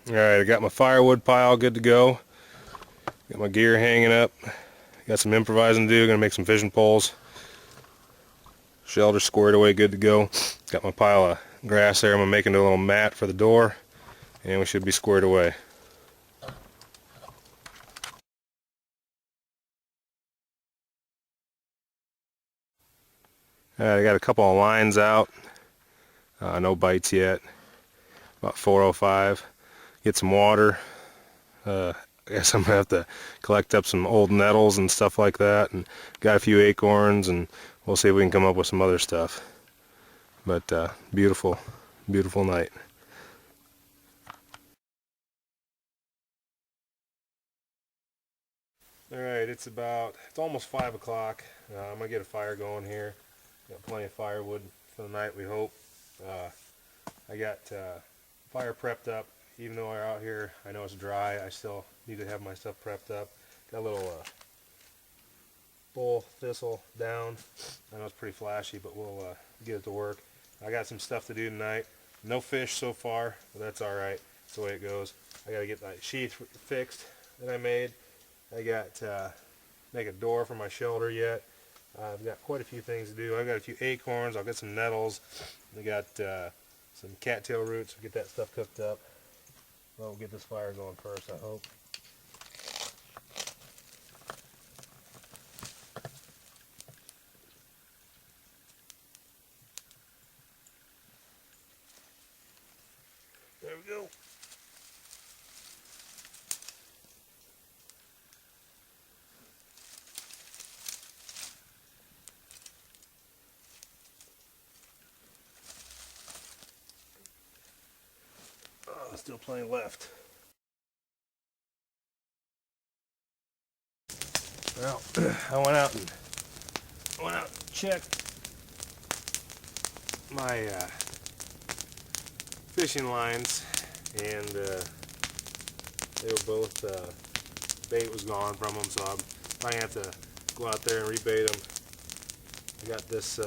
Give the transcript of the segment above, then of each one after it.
Alright, I got my firewood pile good to go. Got my gear hanging up. Got some improvising to do. Gonna make some fishing poles. Shelter squared away, good to go. Got my pile of grass there. I'm gonna make into a little mat for the door, and we should be squared away. I got a couple of lines out. No bites yet. About 4:05. Get some water. I guess I'm gonna have to collect up some old nettles and stuff like that, and got a few acorns, and we'll see if we can come up with some other stuff. But beautiful, beautiful night. Alright, it's almost 5 o'clock. I'm gonna get a fire going here. Got plenty of firewood for the night, we hope. I got fire prepped up. Even though we're out here, I know it's dry, I still need to have my stuff prepped up. Got a little bull thistle down. I know it's pretty flashy, but we'll get it to work. I got some stuff to do tonight. No fish so far, but that's alright. That's the way it goes. I gotta get my sheath fixed that I made. I got make a door for my shelter yet. I've got quite a few things to do. I've got a few acorns. I'll get some nettles. I got some cattail roots. We'll get that stuff cooked up. We'll get this fire going first, I hope. There we go. Oh, still plenty left. Well, I went out and checked my fishing lines, and they were both bait was gone from them, so I'm probably gonna have to go out there and rebait them. I got this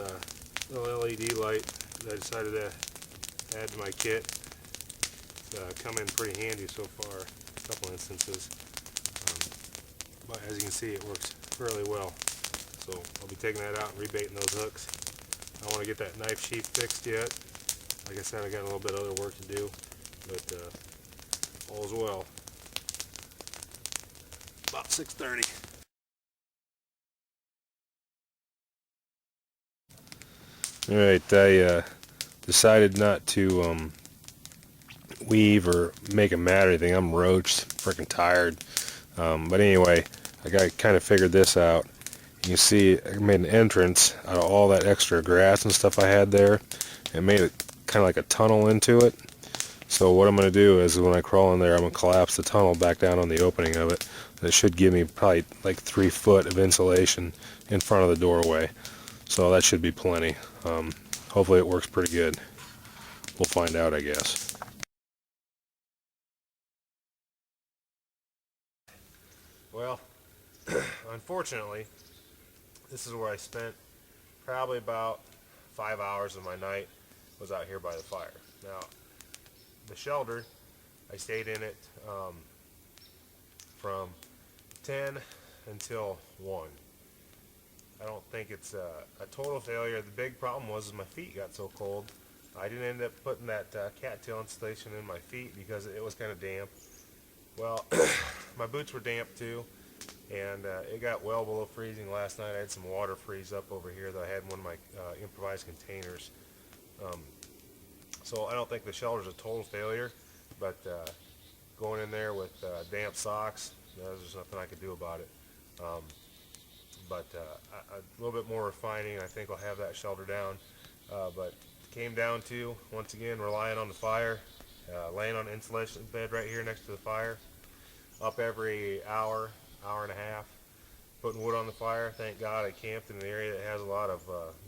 little LED light that I decided to add to my kit. It's come in pretty handy so far, a couple instances. But as you can see, it works fairly well. So I'll be taking that out and rebaiting those hooks. I don't want to get that knife sheath fixed yet. Like I said, I got a little bit of other work to do, but all's well. About 6:30. All right, I decided not to weave or make a mat or anything. I'm roached, freaking tired. But anyway, I got kind of figured this out. You see, I made an entrance out of all that extra grass and stuff I had there, and made it kind of like a tunnel into it. So what I'm going to do is when I crawl in there, I'm going to collapse the tunnel back down on the opening of it. That should give me probably like 3 foot of insulation in front of the doorway. So that should be plenty. Hopefully it works pretty good. We'll find out, I guess. Well, unfortunately, this is where I spent probably about 5 hours of my night, was out here by the fire. Now, the shelter, I stayed in it from 10 until 1. I don't think it's a total failure. The big problem was my feet got so cold. I didn't end up putting that cattail installation in my feet because it was kind of damp. Well, my boots were damp too, and it got well below freezing last night. I had some water freeze up over here that I had in one of my improvised containers. So I don't think the shelter's a total failure, but going in there with damp socks, there's nothing I could do about it. But a little bit more refining, I think I'll have that shelter down. But it came down to, once again, relying on the fire, laying on an insulation bed right here next to the fire, up every hour, hour and a half, putting wood on the fire. Thank God I camped in an area that has a lot of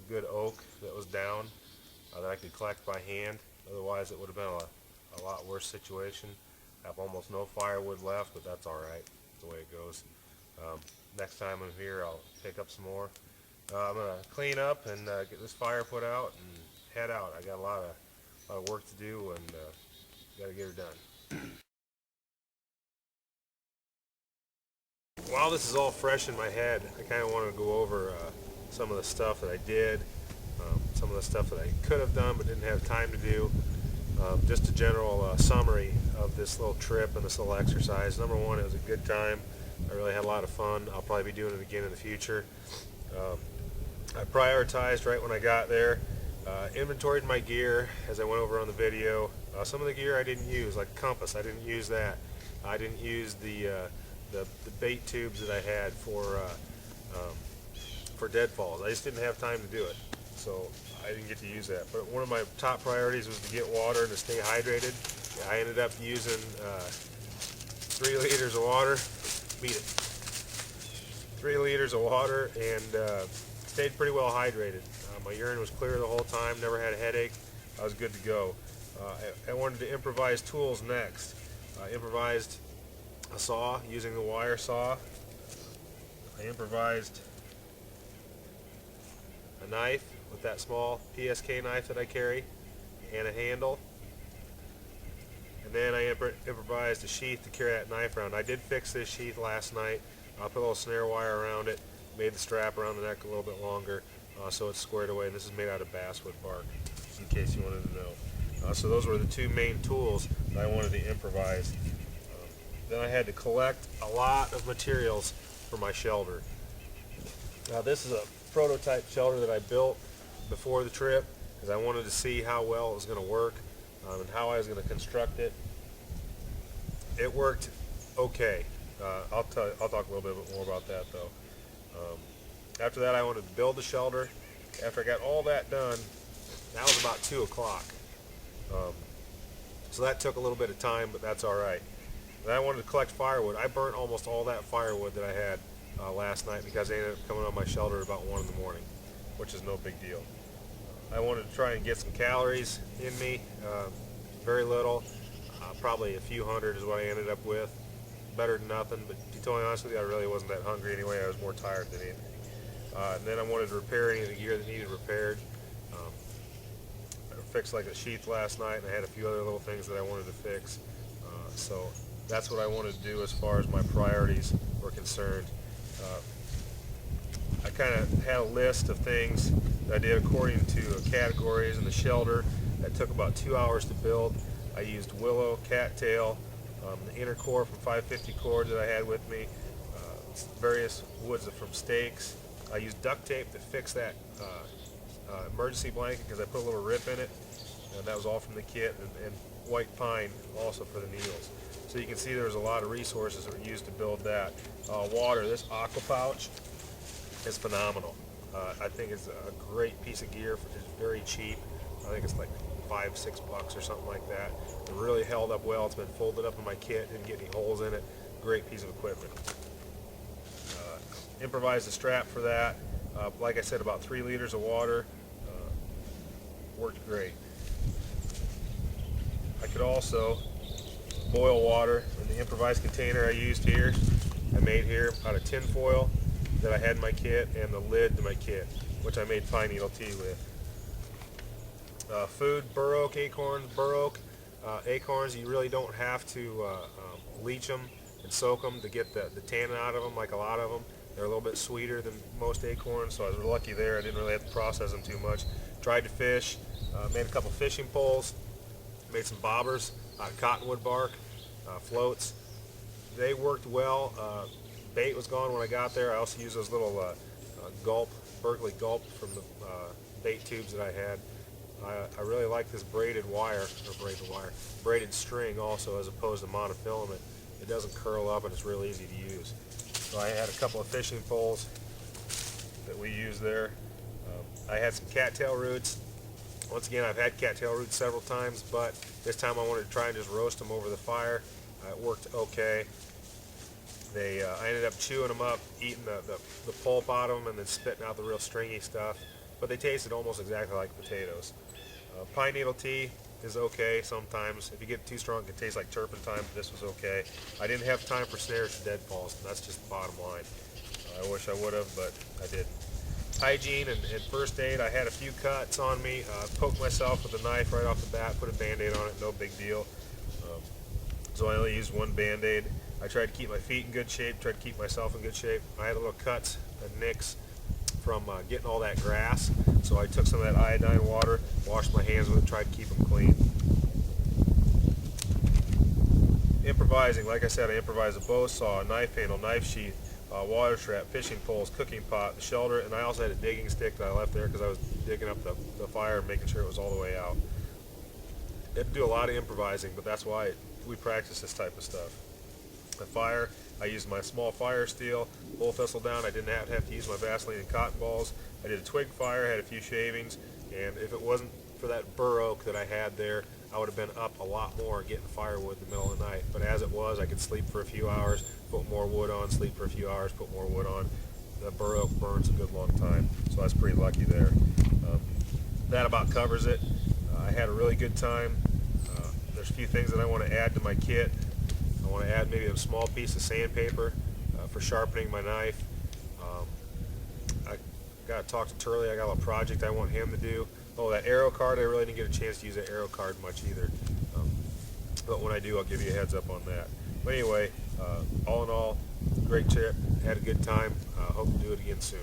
good oak that was down that I could collect by hand. Otherwise it would have been a lot worse situation. I have almost no firewood left, but that's alright. That's the way it goes. Next time I'm here, I'll pick up some more. I'm going to clean up and get this fire put out and head out. I got a lot of work to do, and got to get her done. while this is all fresh in my head, I kind of want to go over some of the stuff that I did, some of the stuff that I could have done but didn't have time to do. Just a general summary of this little trip and this little exercise. Number one, it was a good time. I really had a lot of fun. I'll probably be doing it again in the future. I prioritized right when I got there, inventoried my gear as I went over on the video. Some of the gear I didn't use, like compass, I didn't use that. I didn't use the bait tubes that I had for deadfalls. I just didn't have time to do it, so I didn't get to use that. But one of my top priorities was to get water and to stay hydrated. I ended up using 3 liters of water. Beat it. 3 liters of water and stayed pretty well hydrated. My urine was clear the whole time, never had a headache. I was good to go. I wanted to improvise tools next. I improvised a saw using the wire saw. I improvised a knife with that small PSK knife that I carry and a handle. And then I improvised a sheath to carry that knife around. I did fix this sheath last night. I put a little snare wire around it, made the strap around the neck a little bit longer so it's squared away. And this is made out of basswood bark, in case you wanted to know. So those were the 2 main tools that I wanted to improvise. Then I had to collect a lot of materials for my shelter. Now this is a prototype shelter that I built before the trip because I wanted to see how well it was going to work and how I was going to construct it. It worked okay. I'll talk a little bit more about that though. After that, I wanted to build the shelter. After I got all that done, that was about 2 o'clock. So that took a little bit of time, but that's all right. Then I wanted to collect firewood. I burnt almost all that firewood that I had last night because I ended up coming on my shelter about 1 in the morning, which is no big deal. I wanted to try and get some calories in me, very little, probably a few hundred is what I ended up with. Better than nothing, but to be totally honest with you, I really wasn't that hungry anyway. I was more tired than anything. And then I wanted to repair any of the gear that needed repaired. I fixed like a sheath last night, and I had a few other little things that I wanted to fix. So that's what I wanted to do as far as my priorities were concerned. I kind of had a list of things that I did according to categories in the shelter. That took about 2 hours to build. I used willow, cattail, the inner core from 550 cord that I had with me, various woods from stakes. I used duct tape to fix that emergency blanket because I put a little rip in it, and that was all from the kit, and white pine also for the needles. So you can see there's a lot of resources that were used to build that. Water, this aqua pouch is phenomenal. I think it's a great piece of gear. It's very cheap. I think it's like $5-6 or something like that. It really held up well. It's been folded up in my kit, didn't get any holes in it. Great piece of equipment. Improvised a strap for that. Like I said, about 3 liters of water. Worked great. I could also boil water in the improvised container I used here. I made here out of tin foil that I had in my kit and the lid to my kit, which I made pine needle tea with. Food, bur oak acorns. Acorns, you really don't have to leach them and soak them to get the tannin out of them like a lot of them. They're a little bit sweeter than most acorns, so I was lucky there. I didn't really have to process them too much. Tried to fish, made a couple fishing poles, made some bobbers out of cottonwood bark, floats. They worked well. Bait was gone when I got there. I also used those little Berkeley Gulp from the bait tubes that I had. I really like this braided string also, as opposed to monofilament. It doesn't curl up and it's real easy to use. So I had a couple of fishing poles that we used there. I had some cattail roots. Once again, I've had cattail roots several times, but this time I wanted to try and just roast them over the fire. It worked okay. I ended up chewing them up, eating the pulp out of them, and then spitting out the real stringy stuff. But they tasted almost exactly like potatoes. Pine needle tea is okay sometimes. If you get too strong, it can taste like turpentine, but this was okay. I didn't have time for snares to deadfalls, and that's just the bottom line. I wish I would have, but I didn't. Hygiene and first aid, I had a few cuts on me. Poked myself with a knife right off the bat, put a Band-Aid on it, no big deal. So I only used one Band-Aid. I tried to keep my feet in good shape, tried to keep myself in good shape. I had little cuts and nicks from getting all that grass, so I took some of that iodine water, washed my hands with it, tried to keep them clean. Improvising, like I said, I improvised a bow saw, a knife handle, knife sheath, water trap, fishing poles, cooking pot, the shelter, and I also had a digging stick that I left there because I was digging up the fire and making sure it was all the way out. I had to do a lot of improvising, but that's why we practice this type of stuff. The fire, I used my small fire steel, full thistle down. I didn't have to use my Vaseline and cotton balls. I did a twig fire, had a few shavings, and if it wasn't for that bur oak that I had there, I would have been up a lot more getting firewood in the middle of the night. But as it was, I could sleep for a few hours, put more wood on, sleep for a few hours, put more wood on. The bur oak burns a good long time, so I was pretty lucky there. That about covers it. I had a really good time. There's a few things that I want to add to my kit. I want to add maybe a small piece of sandpaper for sharpening my knife. I got to talk to Turley. I got a project I want him to do. Oh, that arrow card, I really didn't get a chance to use that arrow card much either. But when I do, I'll give you a heads up on that. But anyway, all in all, great trip. Had a good time. Hope to do it again soon.